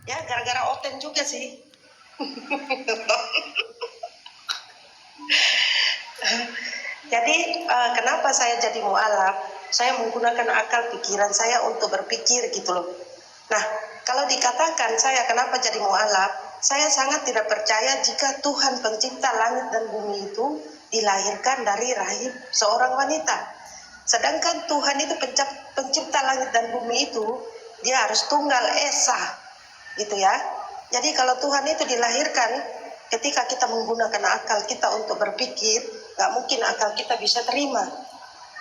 Ya, gara-gara Oten juga sih. Jadi kenapa saya jadi mualaf? Saya menggunakan akal pikiran saya untuk berpikir gitu loh. Nah, kalau dikatakan saya kenapa jadi mualaf, saya sangat tidak percaya jika Tuhan pencipta langit dan bumi itu dilahirkan dari rahim seorang wanita. Sedangkan Tuhan itu pencipta langit dan bumi itu, dia harus tunggal esa, gitu ya. Jadi kalau Tuhan itu dilahirkan, ketika kita menggunakan akal kita untuk berpikir, gak mungkin akal kita bisa terima.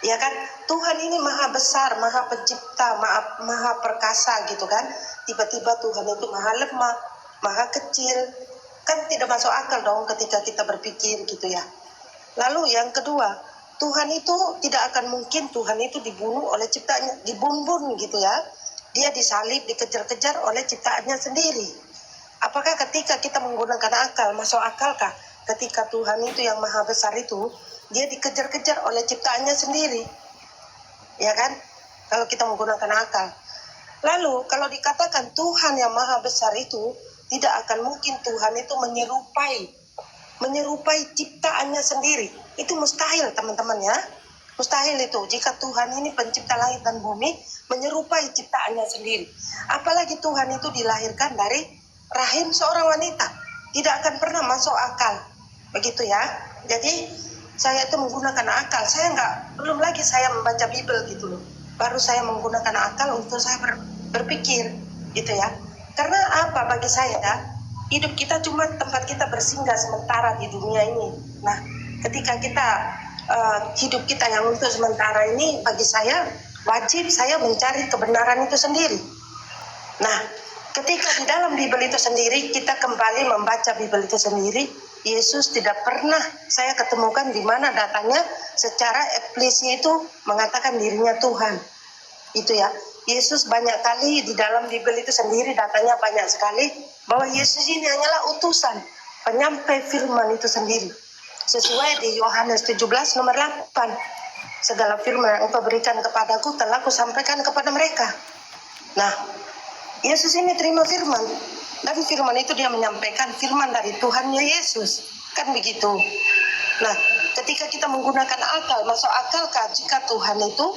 Ya kan, Tuhan ini maha besar, maha pencipta, maha perkasa gitu kan. Tiba-tiba Tuhan itu maha lemah, maha kecil. Kan tidak masuk akal dong ketika kita berpikir gitu ya. Lalu yang kedua, Tuhan itu tidak akan mungkin Tuhan itu dibunuh oleh ciptaannya, dibunuh gitu ya. Dia disalib, dikejar-kejar oleh ciptaannya sendiri. Apakah ketika kita menggunakan akal, masuk akalkah ketika Tuhan itu yang maha besar itu, dia dikejar-kejar oleh ciptaannya sendiri? Ya kan? Kalau kita menggunakan akal. Lalu kalau dikatakan Tuhan yang maha besar itu, tidak akan mungkin Tuhan itu menyerupai ciptaannya sendiri. Itu mustahil teman-teman ya. Mustahil itu jika Tuhan ini pencipta langit dan bumi menyerupai ciptaannya sendiri. Apalagi Tuhan itu dilahirkan dari rahim seorang wanita. Tidak akan pernah masuk akal. Begitu ya. Jadi saya itu menggunakan akal. Belum lagi saya membaca Bible gitu loh. Baru saya menggunakan akal untuk saya berpikir gitu ya. Karena apa bagi saya hidup kita cuma tempat kita bersinggah sementara di dunia ini. Nah, ketika kita hidup kita yang untuk sementara ini, bagi saya wajib saya mencari kebenaran itu sendiri. Nah, ketika di dalam Bible itu sendiri kita kembali membaca Bible itu sendiri, Yesus tidak pernah saya ketemukan di mana datanya secara eksplisit itu mengatakan dirinya Tuhan. Itu ya. Yesus banyak kali di dalam Bible itu sendiri datanya banyak sekali bahwa Yesus ini hanyalah utusan, penyampai firman itu sendiri. Sesuai di Yohanes 17 nomor 8. Segala firman yang engkau berikan kepadaku telah kusampaikan kepada mereka. Nah, Yesus ini terima firman, dan firman itu dia menyampaikan firman dari Tuhannya Yesus. Kan begitu. Nah, ketika kita menggunakan akal, masuk akalkah jika Tuhan itu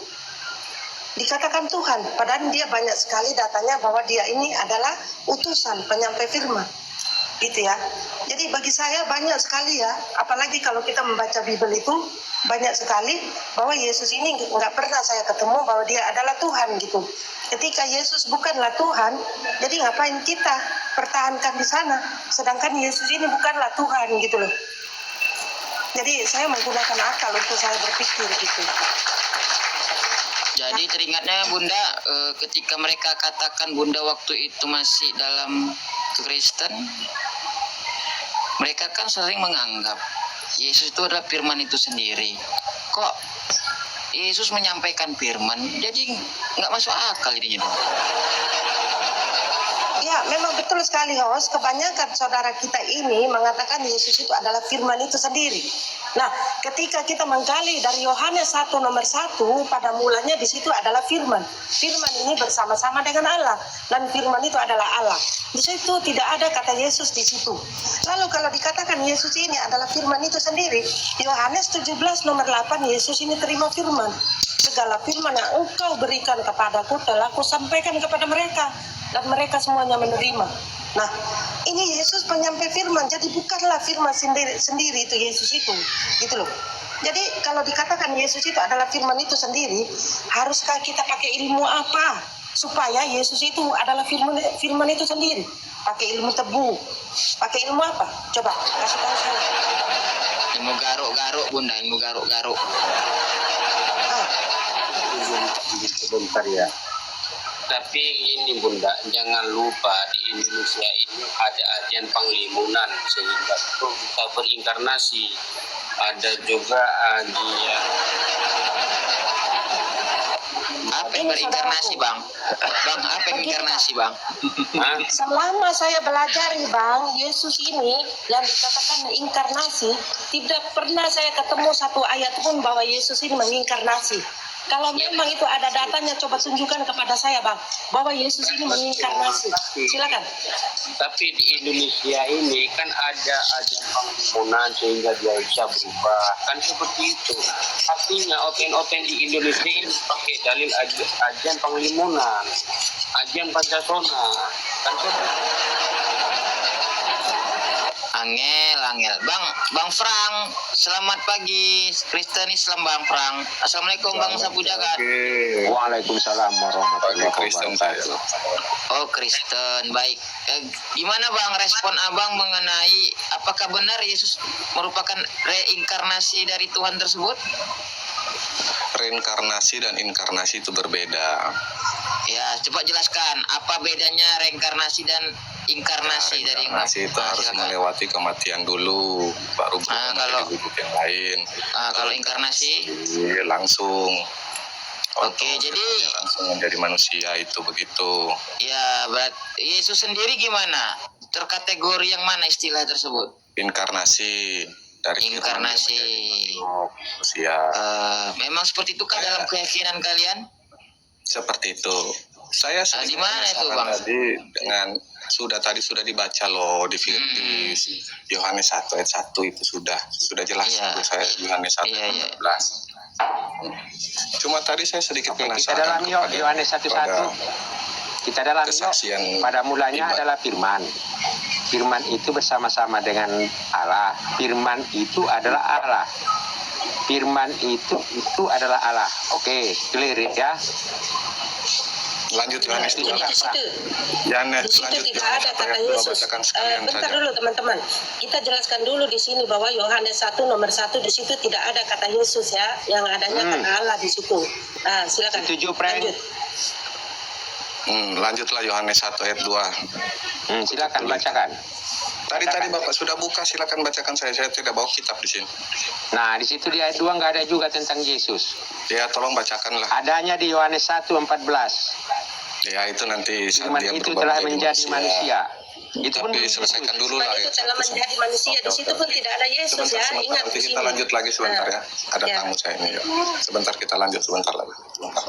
dikatakan Tuhan, padahal dia banyak sekali datanya bahwa dia ini adalah utusan, penyampai firman. Gitu ya. Jadi bagi saya banyak sekali ya, apalagi kalau kita membaca Bible itu banyak sekali bahwa Yesus ini nggak pernah saya ketemu bahwa dia adalah Tuhan gitu. Ketika Yesus bukanlah Tuhan, jadi ngapain kita pertahankan di sana? Sedangkan Yesus ini bukanlah Tuhan gitu loh. Jadi saya menggunakan akal untuk saya berpikir gitu. Jadi teringatnya Bunda ketika mereka katakan Bunda waktu itu masih dalam Kristen, mereka kan sering menganggap Yesus itu adalah firman itu sendiri. Kok Yesus menyampaikan firman, jadi nggak masuk akal jadinya. Ya, memang betul sekali host. Kebanyakan saudara kita ini mengatakan Yesus itu adalah firman itu sendiri. Nah, ketika kita menggali dari Yohanes 1 nomor 1, pada mulanya di situ adalah firman. Firman ini bersama-sama dengan Allah, dan firman itu adalah Allah. Di situ tidak ada kata Yesus di situ. Lalu kalau dikatakan Yesus ini adalah firman itu sendiri, Yohanes 17 nomor 8, Yesus ini terima firman. Segala firman yang engkau berikan kepadaku telah kusampaikan kepada mereka, dan mereka semuanya menerima. Nah, ini Yesus penyampai firman, jadi bukanlah firman sendiri itu Yesus itu, gitu loh. Jadi kalau dikatakan Yesus itu adalah firman itu sendiri, haruskah kita pakai ilmu apa supaya Yesus itu adalah firman itu sendiri? Pakai ilmu tebu, pakai ilmu apa? Coba kasih tahu saya. Ilmu garuk-garuk Bunda, ilmu garuk-garuk. Sebentar ya. Tapi ini Bunda, jangan lupa di Indonesia ini ada ajian penglimunan sehingga itu bisa berinkarnasi. Ada juga ajian. Apa yang berinkarnasi Bang? Bang, apa yang berinkarnasi Bang? Selama saya belajar Bang, Yesus ini yang dikatakan inkarnasi, tidak pernah saya ketemu satu ayat pun bahwa Yesus ini menginkarnasi. Kalau memang itu ada datanya, coba tunjukkan kepada saya, Bang, bahwa Yesus ini menginkarnasi. Silakan. Tapi di Indonesia ini kan ada ajan penglimunan sehingga dia bisa berubah. Kan seperti itu. Artinya open di Indonesia ini pakai dalil ajan penglimunan, ajan Pancasona. Kan seperti itu. Angel. Bang Frang, selamat pagi. Kristen Islam Bang Frang. Assalamualaikum Bang Sapu Jagat. Waalaikumsalam warahmatullahi wabarakatuh. Oh Kristen, baik. Gimana Bang respon Abang mengenai apakah benar Yesus merupakan reinkarnasi dari Tuhan tersebut? Reinkarnasi dan inkarnasi itu berbeda. Ya, coba jelaskan apa bedanya reinkarnasi dan inkarnasi dari Reinkarnasi itu harus silakan. melewati kematian dulu, baru berubah kalau- menjadi wujud yang lain. Kalau inkarnasi, Langsung. Oke, jadi- langsung menjadi manusia itu begitu. ya berarti Yesus sendiri gimana? Terkategori yang mana istilah tersebut? Inkarnasi dari Inkarnasi. manusia Memang seperti itukah dalam keyakinan kalian? seperti itu. Saya di mana itu, penasaran Bang? Tadi dengan sudah dibaca loh di Filipi Yohanes 1 ayat 1 itu sudah jelas Iya. menurut saya Yohanes 1 Iya, iya. ayat 14. Cuma tadi saya sedikit Oke, kita penasaran dalam yuk kepada- Yohanes 1:1. kepada Kita dalam yuk. kesaksian Pada mulanya iman. adalah firman. Firman itu bersama-sama dengan Allah. Firman itu adalah Allah. Firman itu adalah Allah. Oke, clear ya. Lanjut Yohanes Di 2. situ. Yohanes Di situ lanjut tidak Yohanes ada kata ayat 2, Yesus. bacakan sekalian Bentar saja. dulu teman-teman. Kita jelaskan dulu di sini bahwa Yohanes 1 nomor 1 di situ tidak ada kata Yesus ya. Yang adanya kata Allah di situ. Nah, silakan. Setuju, Frank? Lanjut. Lanjutlah Yohanes 1 ayat 2. Silakan bacakan. Tadi Bapak sudah buka, silakan bacakan saya tidak bawa kitab di sini. Nah, di situ di ayat 2 nggak ada juga tentang Yesus. Ya, tolong bacakanlah. Adanya di Yohanes 1:14. Ya, itu nanti saat Firman dia itu berubah telah menjadi manusia. Itu pun Tapi belum selesaikan Yesus. dulu lah Itu ayat telah 1. menjadi manusia. Di situ pun tidak ada Yesus ya. Sebentar, Ingat nanti di kita sini. lanjut lagi sebentar ya. Ada Ya. tamu saya ini ya. Sebentar kita lanjut sebentar lagi. Sebentar.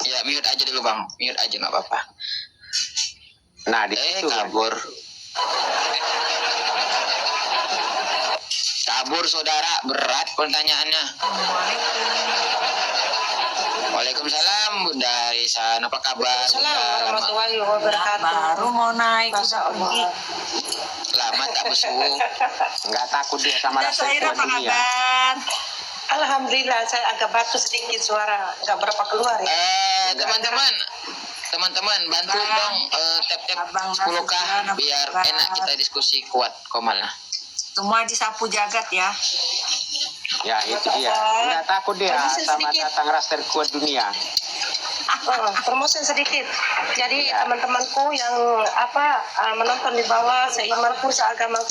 Ya, mute aja dulu Bang. Mute aja nggak apa-apa. Nah, di situ Kabur. Kabur saudara, berat pertanyaannya. Waalaikumsalam Bunda Risan, apa kabar? Assalamualaikum Bunda? warahmatullahi wabarakatuh. Baru mau naik Masya udah pergi. Allah. Lama tak bersuhu. nggak takut dia sama Udah rasa Saira apa dunia. kabar? Alhamdulillah saya agak batuk sedikit, suara nggak berapa keluar ya. Teman-teman bantu Bang. dong tap-tap Abang 10k Nasution, biar Bang. enak kita diskusi kuat komal lah. Semua disapu jagat ya. Ya, itu dia. Nggak takut dia Permisi sama sedikit. datang ras terkuat dunia. Promosi sedikit. Jadi Ya. teman-temanku yang menonton di bawah, seimanku, seagamaku,